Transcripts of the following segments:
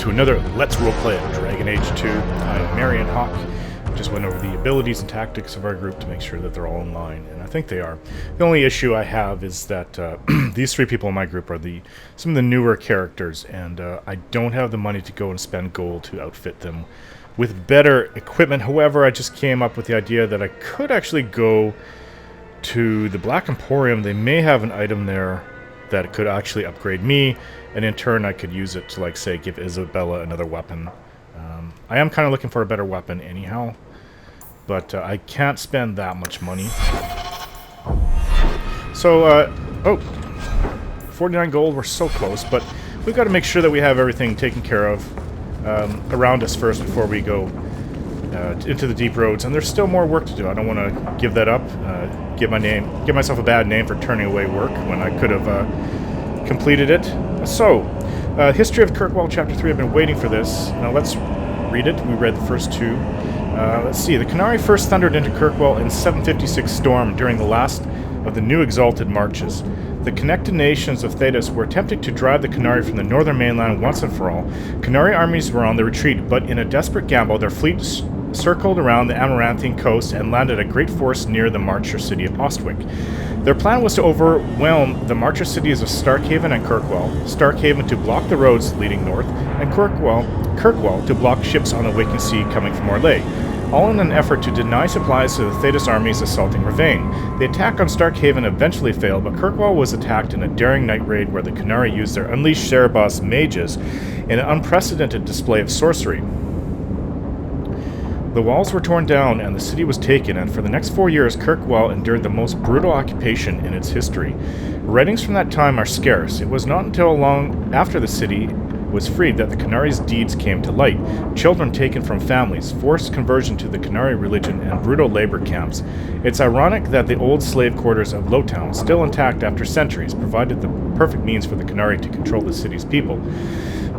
to another Let's Roleplay at Dragon Age 2. I'm Marion Hawk. Just went over the abilities and tactics of our group to make sure that they're all in line, and I think they are. The only issue I have is that these three people in my group are some of the newer characters, and I don't have the money to go and spend gold to outfit them with better equipment. However, I just came up with the idea that I could actually go to the Black Emporium. They may have an item there that could actually upgrade me, and in turn I could use it to, like, say, give Isabela another weapon. I am kind of looking for a better weapon anyhow, but I can't spend that much money. So, 49 gold, we're so close, but we've got to make sure that we have everything taken care of around us first before we go into the deep roads, and there's still more work to do. I don't want to give that up, give myself a bad name for turning away work when I could have completed it. So, History of Kirkwall, Chapter 3, I've been waiting for this. Now let's read it. We read the first two. Let's see. The Qunari first thundered into Kirkwall in 756 storm during the last of the new exalted marches. The connected nations of Thedas were attempting to drive the Qunari from the northern mainland once and for all. Qunari armies were on the retreat, but in a desperate gamble, their fleet circled around the Amaranthine coast and landed a great force near the Marcher city of Ostwick. Their plan was to overwhelm the Marcher cities of Starkhaven and Kirkwall, Starkhaven to block the roads leading north, and Kirkwall to block ships on the Waking Sea coming from Orlais, all in an effort to deny supplies to the Thedas armies assaulting Ravane. The attack on Starkhaven eventually failed, but Kirkwall was attacked in a daring night raid where the Qunari used their unleashed Cerebos mages in an unprecedented display of sorcery. The walls were torn down and the city was taken, and for the next 4 years Kirkwall endured the most brutal occupation in its history. Writings from that time are scarce. It was not until long after the city was freed that the Qunari's deeds came to light. Children taken from families, forced conversion to the Qunari religion, and brutal labor camps. It's ironic that the old slave quarters of Lowtown, still intact after centuries, provided the perfect means for the Qunari to control the city's people.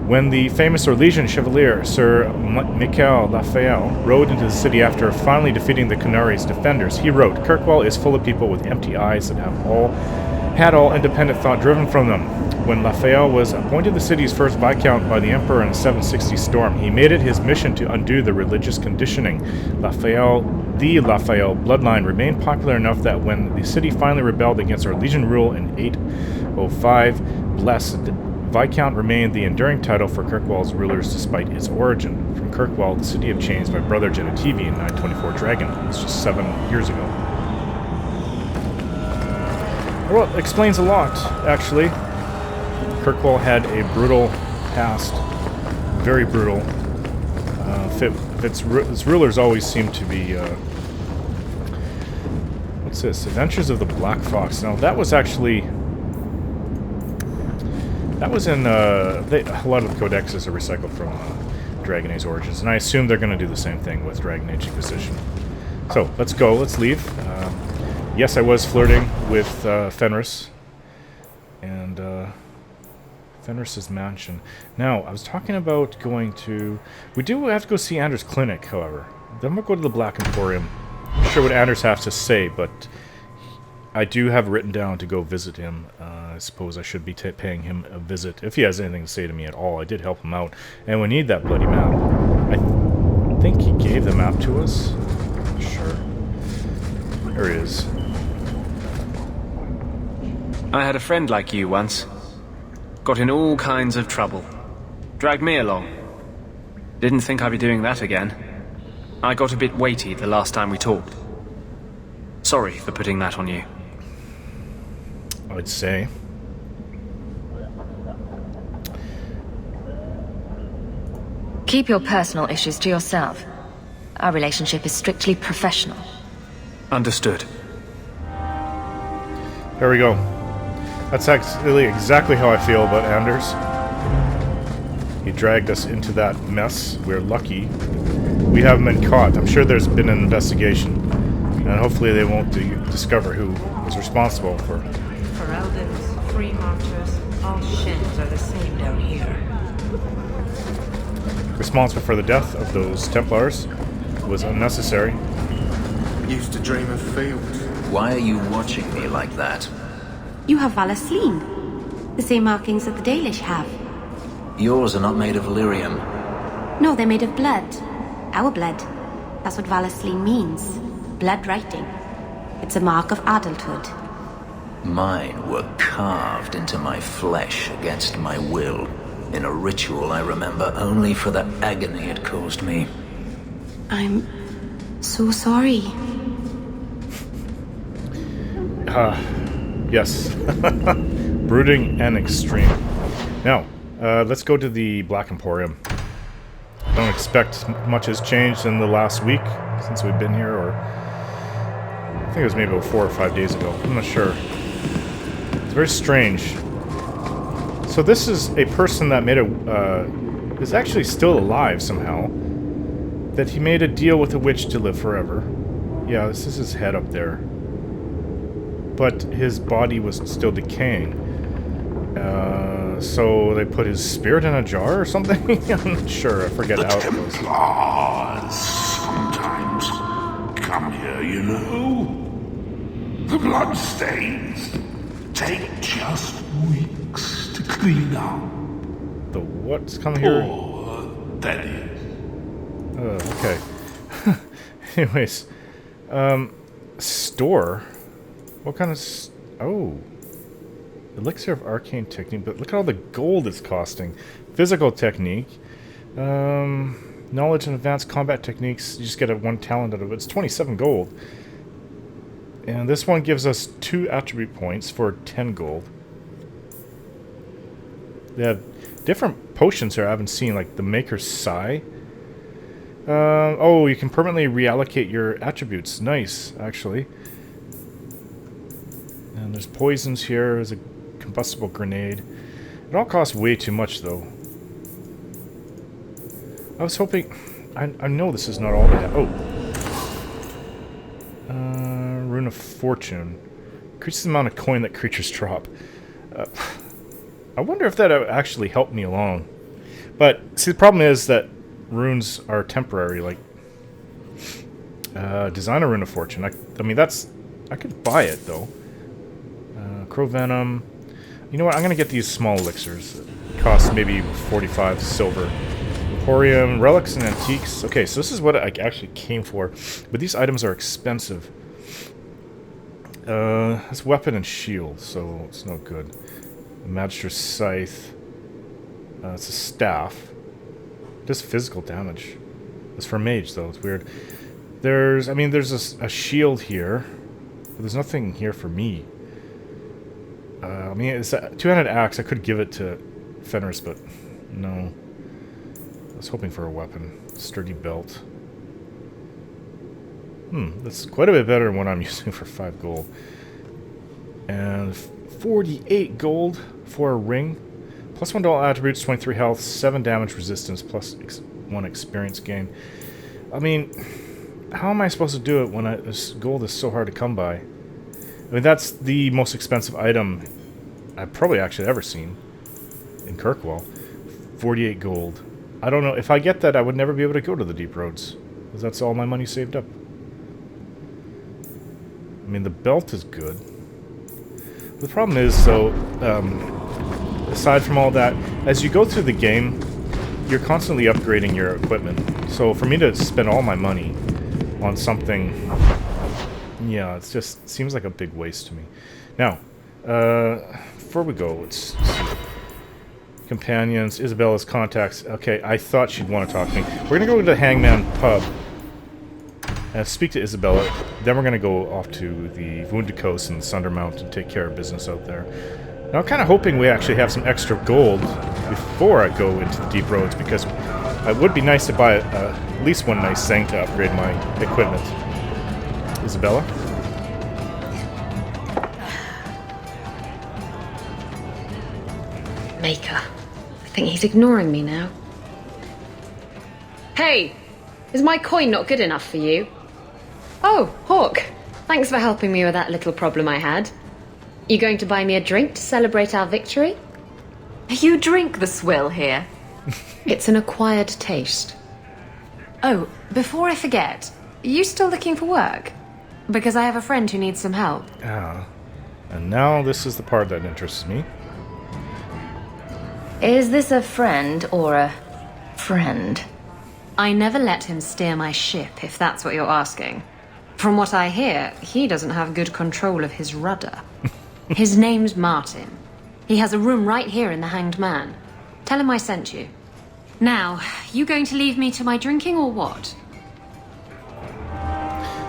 When the famous Orlesian chevalier Sir Michael Lafayette rode into the city after finally defeating the Qunari's defenders, he wrote, "Kirkwall is full of people with empty eyes that had all independent thought driven from them." When Lafayette was appointed the city's first viscount by the Emperor in 760 storm, he made it his mission to undo the religious conditioning. The Lafayette bloodline remained popular enough that when the city finally rebelled against Orlesian rule in 805, Blessed Viscount remained the enduring title for Kirkwall's rulers despite its origin. From Kirkwall, the city of Chains by Brother Genetivi in 924 Dragon. It's just 7 years ago. Well, it explains a lot, actually. Kirkwall had a brutal past, very brutal. Its rulers always seem to be... what's this? Adventures of the Black Fox. Now, that was actually... That was in, a lot of the codexes are recycled from Dragon Age Origins, and I assume they're going to do the same thing with Dragon Age Inquisition. So, let's go, let's leave. Yes, I was flirting with Fenris, and Fenris's mansion. Now, I was talking about going to... We do have to go see Anders' clinic, however. Then we'll go to the Black Emporium. I'm not sure what Anders has to say, but I do have written down to go visit him. I suppose I should be paying him a visit, if he has anything to say to me at all. I did help him out, and we need that bloody map. I think he gave the map to us. Not sure. There he is. I had a friend like you once. Got in all kinds of trouble. Dragged me along. Didn't think I'd be doing that again. I got a bit weighty the last time we talked. Sorry for putting that on you. I'd say. Keep your personal issues to yourself. Our relationship is strictly professional. Understood. There we go. That's actually exactly how I feel about Anders. He dragged us into that mess. We're lucky we haven't been caught. I'm sure there's been an investigation, and hopefully they won't discover who was responsible for... For Eldens, free marchers, all shins are the same down here. Responsible for the death of those Templars was unnecessary. Used to dream of fields. Why are you watching me like that? You have Valasleen, the same markings that the Dalish have. Yours are not made of lyrium. No, they're made of blood. Our blood. That's what Valesline means. Blood writing. It's a mark of adulthood. Mine were carved into my flesh against my will, in a ritual I remember only for the agony it caused me. I'm so sorry. Yes. Brooding and extreme. Now, let's go to the Black Emporium. I don't expect much has changed in the last week since we've been here, or I think it was maybe about 4 or 5 days ago. I'm not sure. It's very strange. So this is a person that made a is actually still alive somehow. That he made a deal with a witch to live forever. Yeah, this is his head up there. But his body was still decaying. So they put his spirit in a jar or something? I'm not sure. I forget how it goes. Templars sometimes come here, you know. The bloodstains take just weeks to clean up. The what's coming here? That is. Okay. Anyways. Store? What kind of... Oh. Elixir of Arcane Technique, but look at all the gold it's costing. Physical Technique. Knowledge and Advanced Combat Techniques. You just get a 1 talent out of it. It's 27 gold. And this one gives us 2 attribute points for 10 gold. They have different potions here I haven't seen, like the Maker's Sigh. Oh, you can permanently reallocate your attributes. Nice, actually. And there's poisons here. There's a combustible grenade. It all costs way too much, though. I was hoping... I know this is not all they have. Oh. Rune of Fortune. Increases the amount of coin that creatures drop. I wonder if that actually helped me along. But, see, the problem is that runes are temporary, like... design a Rune of Fortune. I mean, that's... I could buy it, though. Crow Venom. You know what? I'm going to get these small elixirs. It costs maybe 45 silver. Emporium, relics and antiques. Okay, so this is what I actually came for. But these items are expensive. It's weapon and shield, so it's no good. A Magister's Scythe. It's a staff. Does physical damage. It's for mage, though. It's weird. There's a shield here. But there's nothing here for me. I mean, it's a two-handed axe. I could give it to Fenris, but no. I was hoping for a weapon. Sturdy belt. That's quite a bit better than what I'm using for 5 gold. And 48 gold for a ring. Plus 1 to all attributes, 23 health, 7 damage resistance, plus 1 experience gain. I mean, how am I supposed to do it when this gold is so hard to come by? I mean, that's the most expensive item I've probably actually ever seen in Kirkwall. 48 gold. I don't know. If I get that, I would never be able to go to the Deep Roads. Because that's all my money saved up. I mean, the belt is good. The problem is, though, aside from all that, as you go through the game, you're constantly upgrading your equipment. So for me to spend all my money on something... Yeah, it just seems like a big waste to me. Now, before we go, let's see. Companions, Isabella's contacts. Okay, I thought she'd want to talk to me. We're going to go to the Hangman Pub and speak to Isabela. Then we're going to go off to the Wounded Coast and Sundermount and take care of business out there. Now, I'm kind of hoping we actually have some extra gold before I go into the Deep Roads, because it would be nice to buy at least one nice thing to upgrade my equipment. Isabela? Maker. I think he's ignoring me now. Hey! Is my coin not good enough for you? Oh, Hawk. Thanks for helping me with that little problem I had. You going to buy me a drink to celebrate our victory? You drink the swill here? It's an acquired taste. Oh, before I forget, are you still looking for work? Because I have a friend who needs some help. Ah. And now this is the part that interests me. Is this a friend or a friend? I never let him steer my ship, if that's what you're asking. From what I hear, he doesn't have good control of his rudder. His name's Martin. He has a room right here in the Hanged Man. Tell him I sent you. Now, you going to leave me to my drinking or what?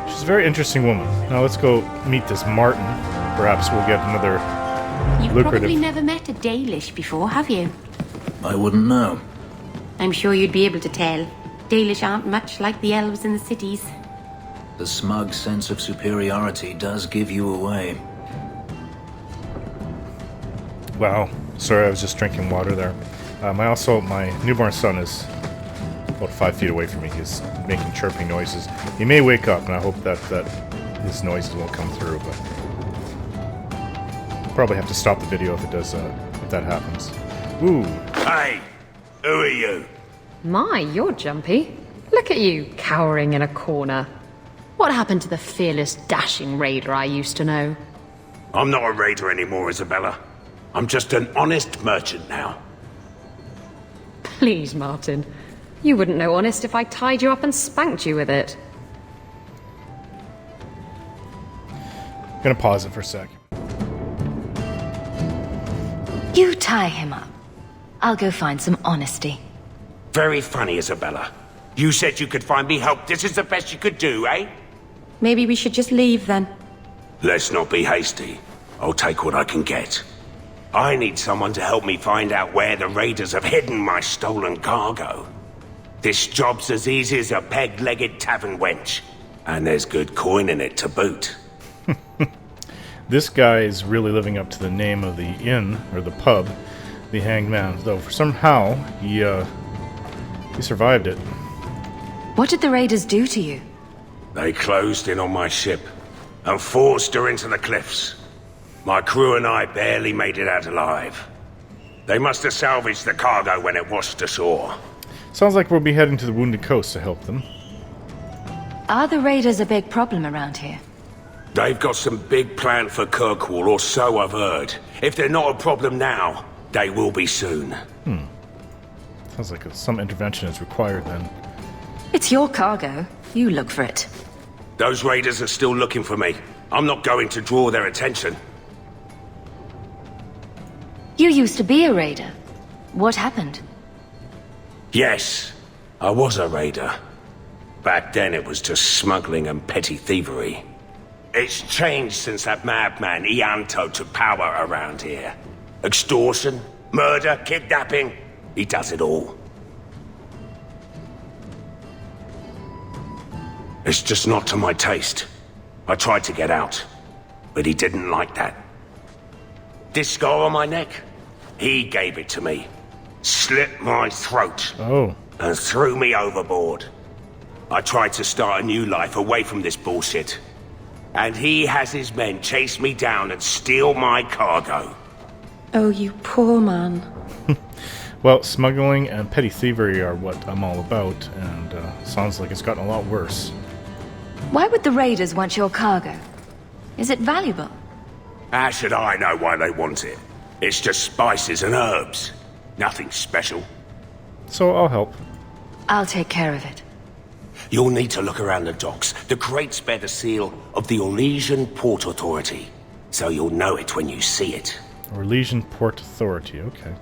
She's a very interesting woman. Now let's go meet this Martin. Perhaps we'll get another You've lucrative... probably never met a Dalish before, have you? I wouldn't know. I'm sure you'd be able to tell. Dalish aren't much like the elves in the cities. The smug sense of superiority does give you away. Wow. Sorry, I was just drinking water there. My newborn son is about 5 feet away from me. He's making chirping noises. He may wake up, and I hope that his noises won't come through, but probably have to stop the video if it does, if that happens. Ooh. Hey, who are you? My, you're jumpy. Look at you, cowering in a corner. What happened to the fearless, dashing raider I used to know? I'm not a raider anymore, Isabela. I'm just an honest merchant now. Please, Martin. You wouldn't know honest if I tied you up and spanked you with it. I'm gonna pause it for a sec. You tie him up. I'll go find some honesty. Very funny, Isabela. You said you could find me help. This is the best you could do, eh? Maybe we should just leave then. Let's not be hasty. I'll take what I can get. I need someone to help me find out where the raiders have hidden my stolen cargo. This job's as easy as a peg-legged tavern wench. And there's good coin in it to boot. This guy is really living up to the name of the inn, or the pub, the Hanged Man, though somehow he survived it. What did the raiders do to you? They closed in on my ship and forced her into the cliffs. My crew and I barely made it out alive. They must have salvaged the cargo when it washed ashore. Sounds like we'll be heading to the Wounded Coast to help them. Are the raiders a big problem around here? They've got some big plan for Kirkwall, or so I've heard. If they're not a problem now, they will be soon. Sounds like some intervention is required then. It's your cargo. You look for it. Those raiders are still looking for me. I'm not going to draw their attention. You used to be a raider. What happened? Yes, I was a raider. Back then it was just smuggling and petty thievery. It's changed since that madman Ianto took power around here. Extortion, murder, kidnapping. He does it all. It's just not to my taste. I tried to get out, but he didn't like that. This scar on my neck, he gave it to me. Slit my throat. Oh. And threw me overboard. I tried to start a new life away from this bullshit. And he has his men chase me down and steal my cargo. Oh, you poor man. Well, smuggling and petty thievery are what I'm all about, and sounds like it's gotten a lot worse. Why would the raiders want your cargo? Is it valuable? How should I know why they want it? It's just spices and herbs. Nothing special. So I'll help. I'll take care of it. You'll need to look around the docks. The crates bear the seal of the Orlesian Port Authority. So you'll know it when you see it. Orlesian Port Authority, okay.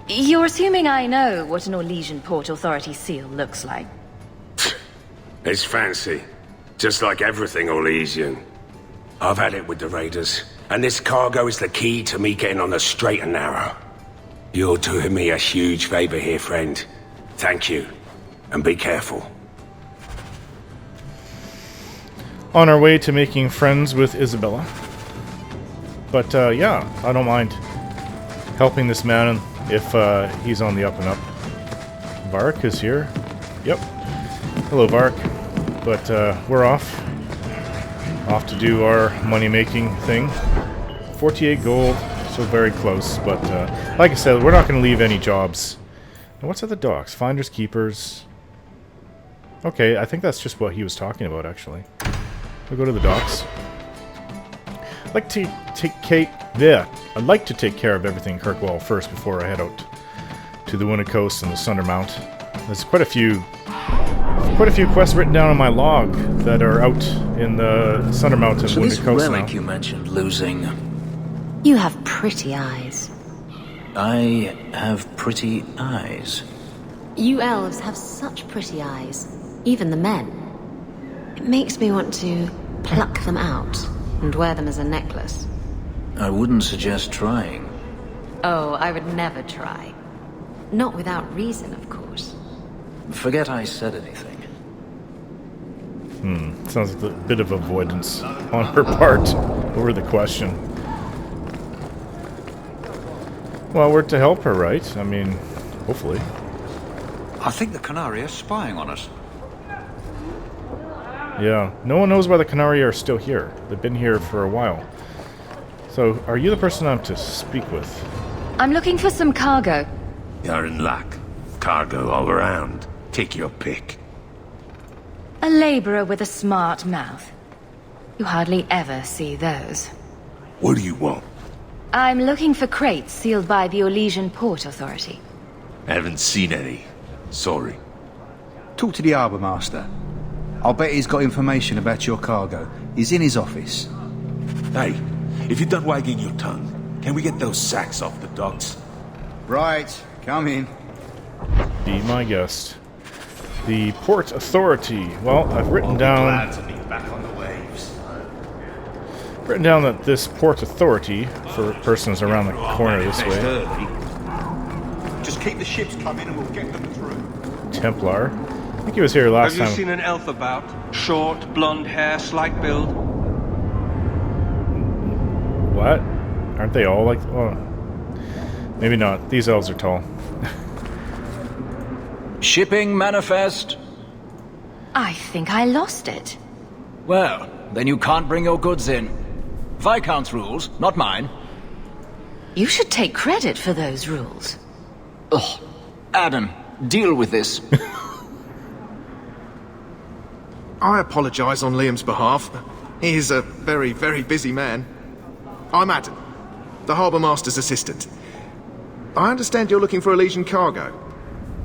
You're assuming I know what an Orlesian Port Authority seal looks like. It's fancy. Just like everything Orlesian. I've had it with the raiders. And this cargo is the key to me getting on the straight and narrow. You're doing me a huge favor here, friend. Thank you. And be careful. On our way to making friends with Isabela. But, yeah, I don't mind helping this man if he's on the up and up. Vark is here. Yep. Hello, Vark. But we're off. Off to do our money-making thing. 48 gold, so very close. But, like I said, we're not going to leave any jobs. Now, what's at the docks? Finders, keepers... Okay, I think that's just what he was talking about, actually. We'll go to the docks. I'd like to Yeah, I'd like to take care of everything in Kirkwall first before I head out to the Winter Coast and the Sunder Mount. There's quite a few quests written down on my log that are out in the Sunder Mount and So Winter this Coast relic now. you mentioned losing, You have pretty eyes. I have pretty eyes. You elves have such pretty eyes. Even the men. It makes me want to pluck them out and wear them as a necklace. I wouldn't suggest trying. Oh, I would never try. Not without reason, of course. Forget I said anything. Sounds like a bit of avoidance on her part over the question. Well, we're to help her, right? I mean, hopefully. I think the Canary are spying on us. Yeah, no one knows why the Canary are still here. They've been here for a while. So, are you the person I'm to speak with? I'm looking for some cargo. You're in luck. Cargo all around. Take your pick. A laborer with a smart mouth. You hardly ever see those. What do you want? I'm looking for crates sealed by the Orlesian Port Authority. Haven't seen any. Sorry. Talk to the harbour master. I'll bet he's got information about your cargo. He's in his office. Hey, if you're done wagging your tongue, can we get those sacks off the docks? Right, come in. Be my guest. The Port Authority. Well, I've written down... to be back on the waves. Written down that this Port Authority, for persons around the corner this way, Just keep the ships coming and we'll get them through. Templar. I think he was here last Have you time. seen an elf about? Short, blonde hair, slight build? What? Aren't they all like... Oh, maybe not. These elves are tall. Shipping manifest? I think I lost it. Well, then you can't bring your goods in. Viscount's rules, not mine. You should take credit for those rules. Ugh. Adam, deal with this. I apologise on Liam's behalf. He is a very, very busy man. I'm Adam, the Harbour Master's assistant. I understand you're looking for Elysian cargo.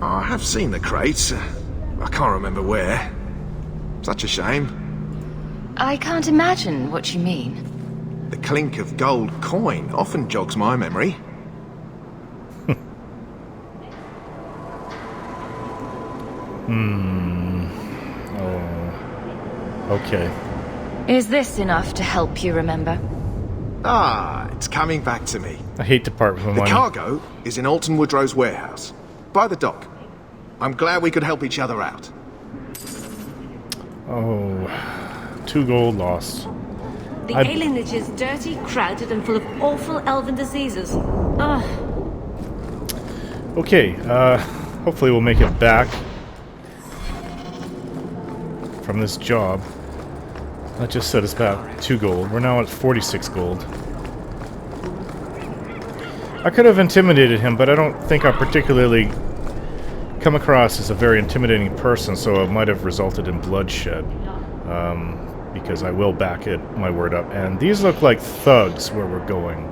I have seen the crates. I can't remember where. Such a shame. I can't imagine what you mean. The clink of gold coin often jogs my memory. Okay. Is this enough to help you remember? Ah, it's coming back to me. I hate to part with my The money. cargo is in Alton Woodrow's warehouse, by the dock. I'm glad we could help each other out. Oh, 2 gold lost. The I- alienage is dirty, crowded, and full of awful elven diseases. Ugh. Okay, hopefully we'll make it back from this job. That just set us back 2 gold. We're now at 46 gold. I could have intimidated him, but I don't think I particularly come across as a very intimidating person, so it might have resulted in bloodshed. Because I will back my word up. And these look like thugs where we're going.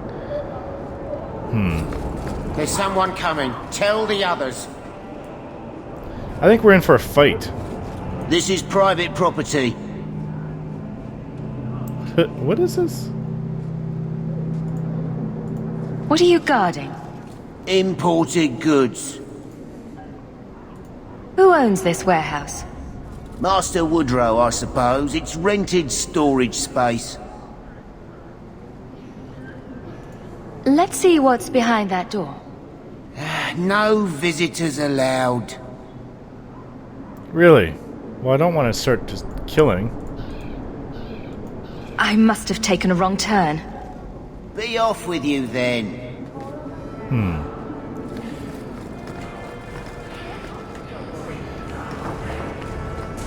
There's someone coming. Tell the others. I think we're in for a fight. This is private property. What is this? What are you guarding? Imported goods. Who owns this warehouse? Master Woodrow, I suppose. It's rented storage space. Let's see what's behind that door. No visitors allowed. Really? Well, I don't want to start just killing. I must have taken a wrong turn. Be off with you then.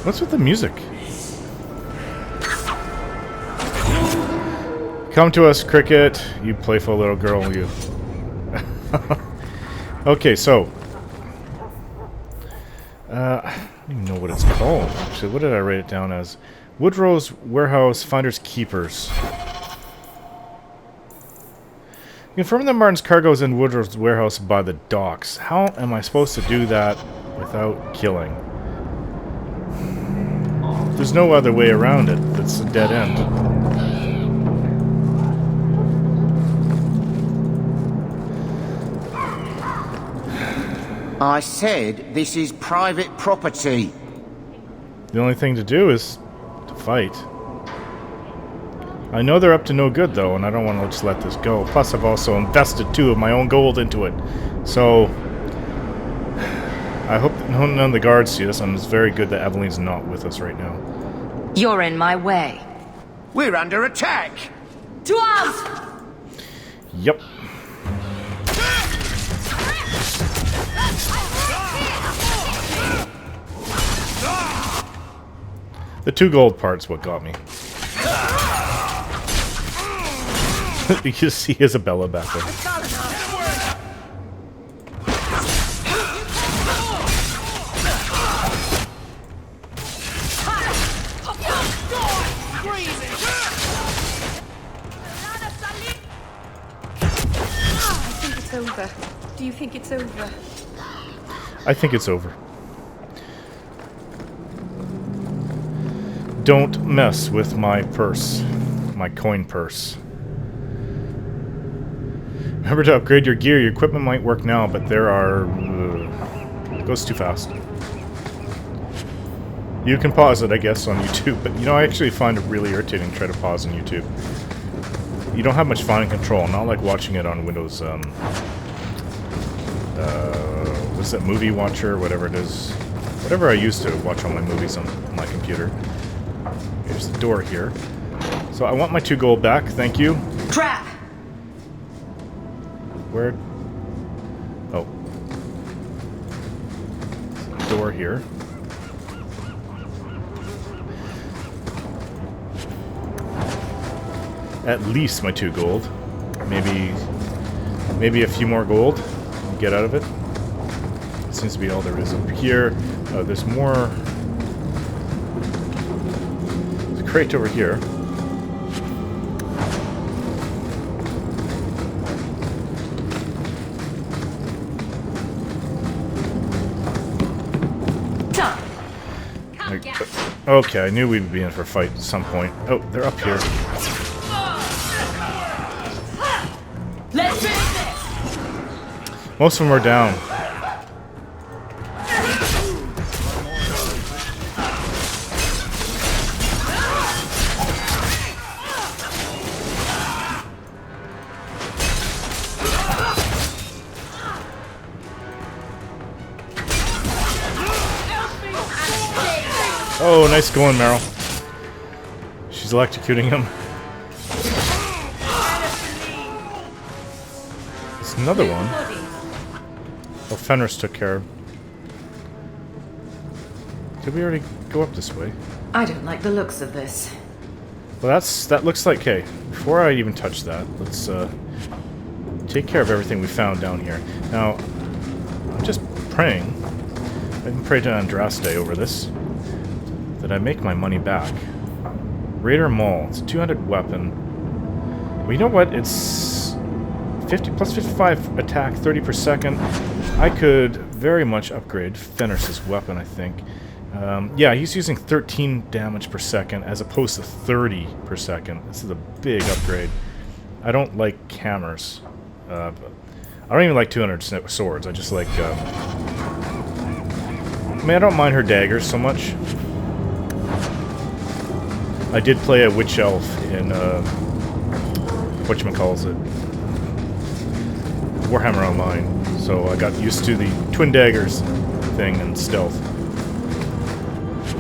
What's with the music? Come to us, Cricket. You playful little girl, you. Okay, so... I don't even know what it's called, actually. What did I write it down as? Woodrow's Warehouse Finders Keepers. Confirm that Martin's cargo is in Woodrow's warehouse by the docks. How am I supposed to do that without killing? There's no other way around it. It's a dead end. I said this is private property. The only thing to do is to fight. I know they're up to no good, though, and I don't want to just let this go. Plus, I've also invested 2 of my own gold into it. So, I hope none of the guards see this, and it's very good that Eveline's not with us right now. You're in my way. We're under attack. To us! Yep. The 2 gold part's what got me. You can see Isabela back there. I think it's over. Do you think it's over? I think it's over. Don't mess with my purse. My coin purse. Remember to upgrade your gear. Your equipment might work now, but there are... it goes too fast. You can pause it, I guess, on YouTube, but you know, I actually find it really irritating to try to pause on YouTube. You don't have much fine control, not like watching it on Windows, what's that, Movie Watcher, whatever it is. Whatever I used to watch all my movies on my computer. Here's the door here. So I want my 2 gold back, thank you. Trap! Where? Oh. Door here. At least my 2 gold. Maybe a few more gold. Get out of it. Seems to be all there is up here. There's more. There's a crate over here. Okay, I knew we'd be in for a fight at some point. Oh, they're up here. Let's finish this! Most of them are down. Oh, nice going, Meryl. She's electrocuting him. There's another one. Oh, Fenris took care of. Did we already go up this way? I don't like the looks of this. Well, that looks like... Okay, before I even touch that, let's take care of everything we found down here. Now, I'm just praying. I can pray to Andraste over this. That I make my money back. Raider Maul. It's a 200 weapon. Well, you know what? It's 50 plus 55 attack, 30 per second. I could very much upgrade Fenris's weapon, I think. Yeah, he's using 13 damage per second as opposed to 30 per second. This is a big upgrade. I don't like hammers. I don't even like 200 swords. I just like... I mean, I don't mind her daggers so much. I did play a witch elf in, whatchamacallit, Warhammer Online, so I got used to the twin daggers thing and stealth.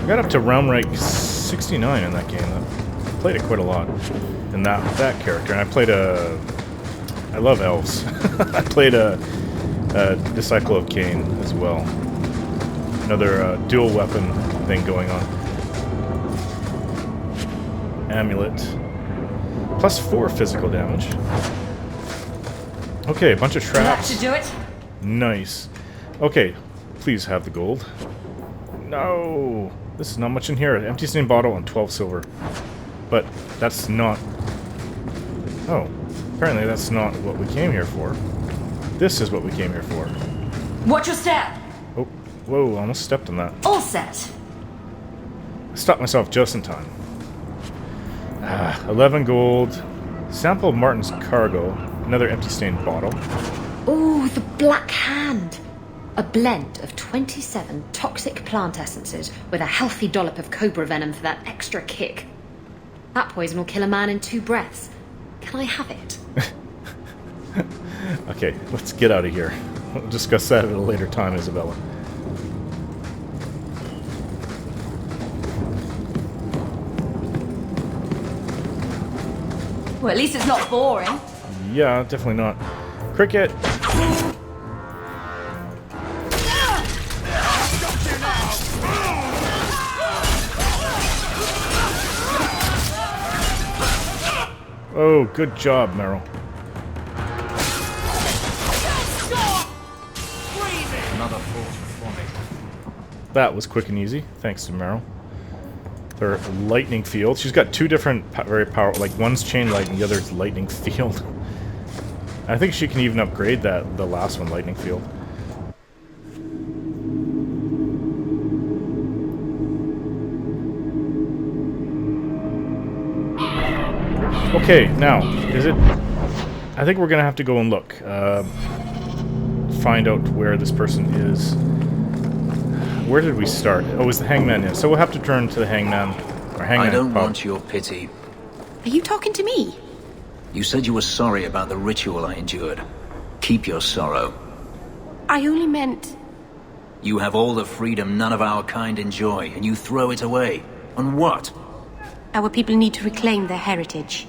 I got up to realm rank 69 in that game. I played it quite a lot in that character, and I played I love elves. I played a Disciple of Cain as well. Another dual weapon thing going on. Amulet. Plus 4 physical damage. Okay, a bunch of traps. That should do it. Nice. Okay, please have the gold. No! This is not much in here. Empty steam bottle and 12 silver. But that's not Oh, apparently that's not what we came here for. This is what we came here for. Watch your step! Oh, whoa, almost stepped on that. All set! I stopped myself just in time. 11 gold. Sample of Martin's cargo. Another empty stained bottle. Ooh, the Black Hand! A blend of 27 toxic plant essences with a healthy dollop of cobra venom for that extra kick. That poison will kill a man in 2 breaths. Can I have it? Okay, let's get out of here. We'll discuss that at a later time, Isabela. Well, at least it's not boring. Yeah, definitely not. Cricket! Oh, good job, Meryl. Another force reforming. That was quick and easy, thanks to Meryl. Her lightning field. She's got 2 different very powerful, like one's chain lightning, the other's lightning field. I think she can even upgrade that, the last one, lightning field. Okay, now, is it... I think we're gonna have to go and look. Find out where this person is. Where did we start? Oh, it was the Hangman Inn. So we'll have to turn to the Hangman... or Hangman I don't pub. want your pity. Are you talking to me? You said you were sorry about the ritual I endured. Keep your sorrow. I only meant... You have all the freedom none of our kind enjoy, and you throw it away. On what? Our people need to reclaim their heritage.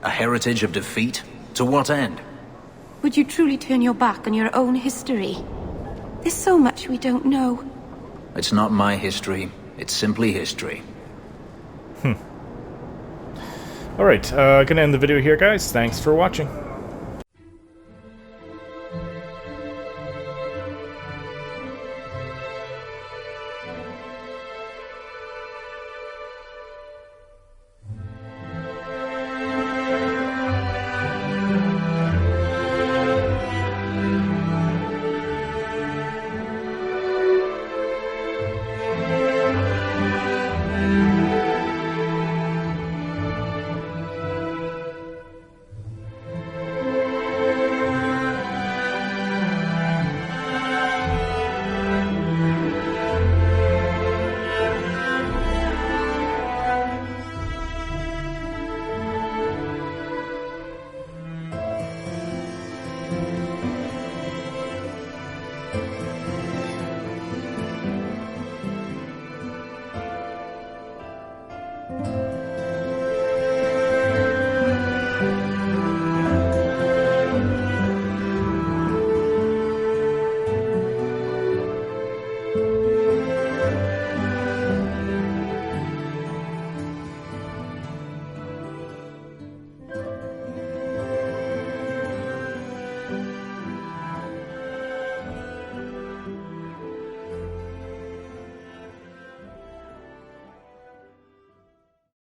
A heritage of defeat? To what end? Would you truly turn your back on your own history? There's so much we don't know. It's not my history. It's simply history. Alright, gonna end the video here, guys. Thanks for watching.